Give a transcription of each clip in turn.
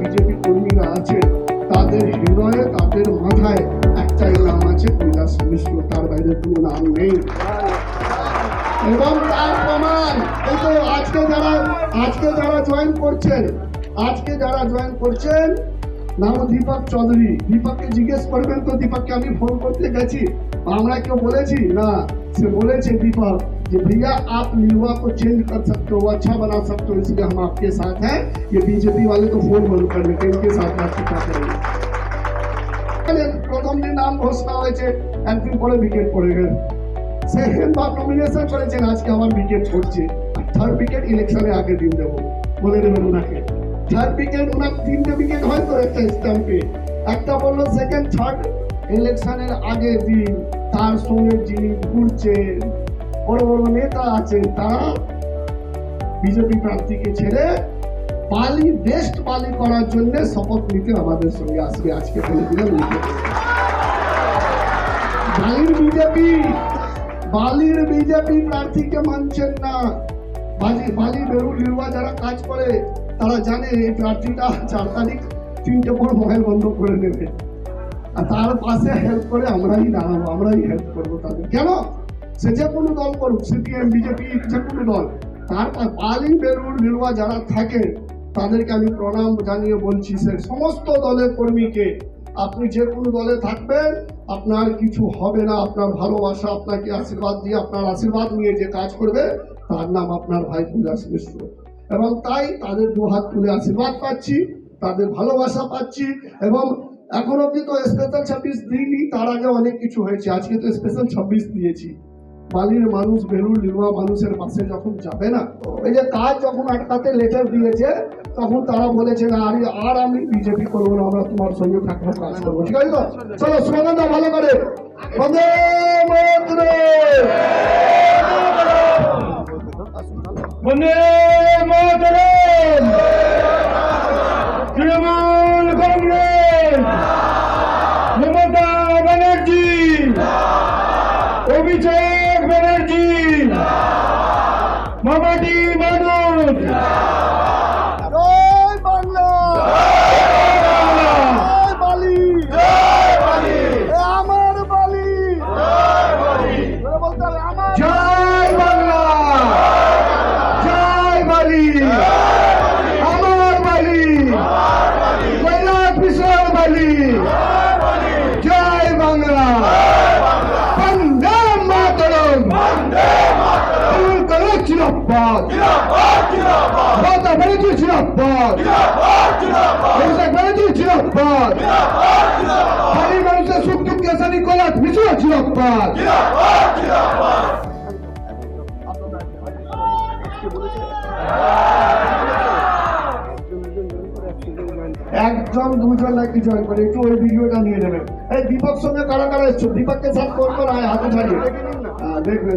BJP কর্মীরা আছেন তাদের হৃদয়ে তাদের মাথায় একটাই নাম আছে কৈলাস মিশ্র, তার বাইরে কোনো নাম নেই। এবং তার প্রমাণ এই তো আজকে যারা জয়েন করছেন নাম দীপক চৌধুরী। দীপককে জিজ্ঞেস করবেন তো, দীপককে আমি ফোন করতে গেছি, আমরা কেউ বলেছি না, সে বলেছে दीपक कि भैया आप युवा को चेंज कर सकते हो, अच्छा बना सकते हो, इसलिए हम आपके साथ हैं। ये बीजेपी वाले तो फोन बंद कर लेते, इनके साथ बातचीत करेंगे। প্রথম দিন নাম ঘোষণা হয়েছে, একদিন পরে উইকেট পড়ে গেল। সেকেন্ড বার নমিনেশন করেছেন, আজকে আমার উইকেট পড়ছে। থার্ড উইকেট ইলেকশনে আগে দিন দেবো, বলে দেবেন ওনাকে। থার্ড উইকেট ওনার 3টে উইকেট হয়তো একটা স্ট্যাম্পে, একটা বললো সেকেন্ড থার্ড ইলেকশনের আগে দিন। তার সঙ্গে যিনি ঘুরছেন বড় বড় নেতা আছেন, তারা বিজেপি প্রার্থীকে ছেড়ে বালি বেস্ট বালি করার জন্য শপথ নিতে আমাদের সঙ্গে আসবে। আজকে বলে দিলাম, বালির বিজেপি প্রার্থীকে মানছেন না। বালি বেরু লিলুয়া যারা কাজ করে তারা জানে এই প্রার্থীটা 4 তারিখ 3টে পর মোবাইল বন্ধ করে নেবে, আর তার পাশে হেল্প করে আমরাই দাঁড়াবো, আমরাই হেল্প করবো তাদের। কেন? সে যে কোনো দল করুক, সিপিএম বিজেপি যে কোনো দল, তার বালি বেরুর লিলুয়া যারা থাকে তাদেরকে আমি প্রণাম জানিয়ে বলছি, সে সমস্ত দলের কর্মীকে, আপনি যে কোনো দলে থাকবেন আপনার কিছু হবে না। আপনার ভালোবাসা আপনাকে আশীর্বাদ দিয়ে, আপনার আশীর্বাদ নিয়ে যে কাজ করবে তার নাম আপনার ভাই কৈলাস মিশ্র। এবং তাই তাদের দুহাত তুলে আশীর্বাদ পাচ্ছি, তাদের ভালোবাসা পাচ্ছি। এবং এখন অব্দি তো স্পেশাল 26 দিইনি, তার আগে অনেক কিছু হয়েছে, আজকে তো স্পেশাল 26 দিয়েছি। বালির মানুষ বেলুর লিলুয়া মানুষের পাশে যখন যাবে না, এই যে কাজ যখন আটকাতে লেটার দিয়েছে, তখন তারা বলেছে না আর আমি বিজেপি করবো না, আমরা তোমার সঙ্গে থাকবো, কাজ করবো। ঠিক আছে তো? চলো স্লোগানটা ভালো করে, বন্দে মাতরম, বন্দে মাতরম, তৃণমূল কংগ্রেস, মমতা ব্যানার্জি, অভিষেক ব্যানার্জি, মামাটি মানুষ, জয় বাংলা, জয় বালি, আমার বালি, বলতে হবে আমার জয় বাংলা, জয় বালি, আমার বালি, কৈলাস মিশ্র বালি, জয় বাংলা, বন্দে মাতরম, তৃণমূল কংগ্রেস জিন্দাবাদ, মমতা ব্যানার্জি জিন্দাবাদ, অভিষেক ব্যানার্জি জিন্দাবাদ, বালি মানুষের সুখ দুঃখে সাথী কৈলাস মিশ্র জিন্দাবাদ। একজন দুজন নাকি জয়েন করে, একটু ওই ভিডিওটা নিয়ে নেবেন। এই দীপক সঙ্গে কারা কারা এসছো, দীপককে সাথ করবো না, হাতে ছাড়িয়ে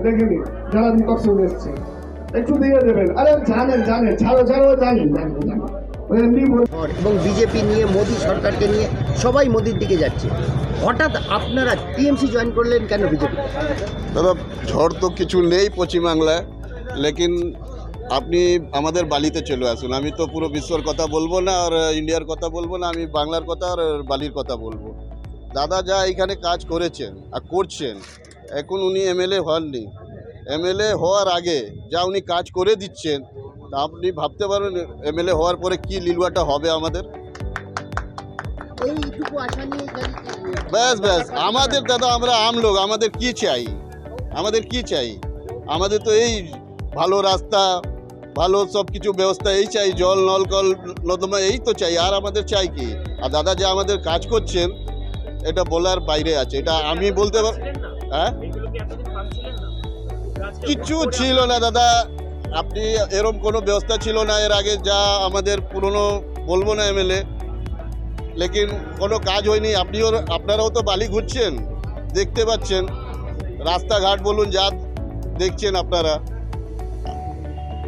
দেখবে নি যারা দীপক সঙ্গে এসছে, একটু দিয়ে দেবেন। আরে জানেন ছাড়ো জানেন এবং বিজেপি নিয়ে, মোদী সরকারকে নিয়ে সবাই মোদির দিকে যাচ্ছে। হঠাৎ আপনারা টিএমসি জয়েন করলেন কেন বিজেপি? দাদা, ঝড় তো কিছু নেই পশ্চিমবাংলায়, লেকিন আপনি আমাদের বালিতে চলে আসুন। আমি তো পুরো বিশ্বর কথা বলবো না আর ইন্ডিয়ার কথা বলবো না, আমি বাংলার কথা আর বালির কথা বলবো। দাদা যা এখানে কাজ করেছেন আর করছেন, এখন উনি এমএলএ হননি, এমএলএ হওয়ার আগে যা উনি কাজ করে দিচ্ছেন, তা আপনি ভাবতে পারেন এমএলএ হওয়ার পরে কি লিলুয়াটা হবে আমাদের। এইটুকু আশা নিয়ে ব্যাস আমাদের দাদা, আমরা আম লোক, আমাদের কি চাই? আমাদের তো এই ভালো রাস্তা, ভালো সব কিছু ব্যবস্থা এই চাই, জল নলকল নর্দমা এই তো চাই, আর আমাদের চাই কি? আর দাদা যা আমাদের কাজ করছেন এটা বলার বাইরে আছে, এটা আমি বলতে পার। হ্যাঁ, কিছু ছিল না দাদা, আপনি এরকম কোনো ব্যবস্থা ছিল না এর আগে, যা আমাদের পুরনো বলবো না এমএলএ, লেকিন কোনো কাজ হয়নি। আপনারাও তো বালি ঘুরছেন, দেখতে পাচ্ছেন, রাস্তাঘাট বলুন যা দেখছেন আপনারা।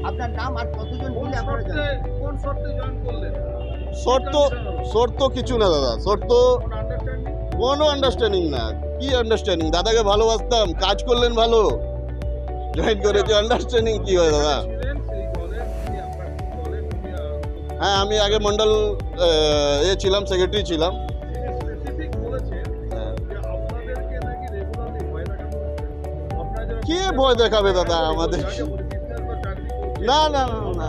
আপনার নাম আর কতজন মিলে আপনারা জানেন? কোন শর্তে জয়েন করলেন? শর্ত কিছু না দাদা, কোনো আন্ডারস্ট্যান্ডিং না। কি আন্ডারস্ট্যান্ডিং? দাদাকে ভালোবাসতাম, কাজ করলেন ভালো, জয়েন করেছে, আন্ডারস্ট্যান্ডিং কি হয় দাদা? ছিলেন সেই দলের, হ্যাঁ, আমি আগে মন্ডল ছিলাম, সেক্রেটারি ছিলাম। হ্যাঁ। কে ভয় দেখাবে দাদা আমাদের? না না না না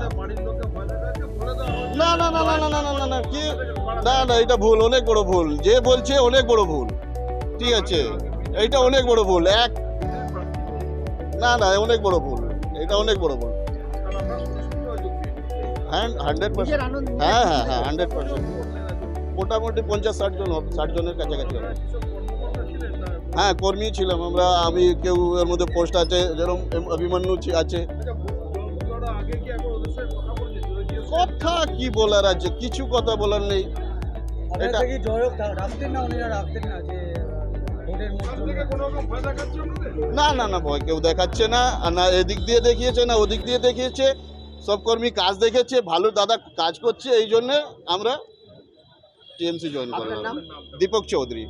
না না না না না না না না না কি না না, এটা ভুল, অনেক বড় ভুল। যে বলছে অনেক বড় ভুল, ঠিক আছে, এইটা অনেক বড় ভুল। না না, অনেক বড় ভুল, এটা অনেক বড় ভুল। হ্যাঁ, 100%। হ্যাঁ হ্যাঁ হ্যাঁ, 100%। মোটামুটি 50-60 জন, 60 জনের কাছাকাছি হবে। হ্যাঁ, কর্মী ছিলাম আমরা। আমি কেউ এর মধ্যে পোস্ট আছে, যেরকম অভিমন্যু আছে। কথা কি বলার আছে? কিছু কথা বলার নেই। এটা না না না, ভয় কেউ দেখাচ্ছে না, আর না এদিক দিয়ে দেখিয়েছে না ওদিক দিয়ে দেখিয়েছে। সব কর্মী কাজ দেখেছে, ভালো দাদা কাজ করছে, এই জন্য আমরা টিএমসি জয়েন করলাম। দীপক চৌধুরী,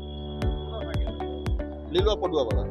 লিলুয়া পটুয়াপাড়া।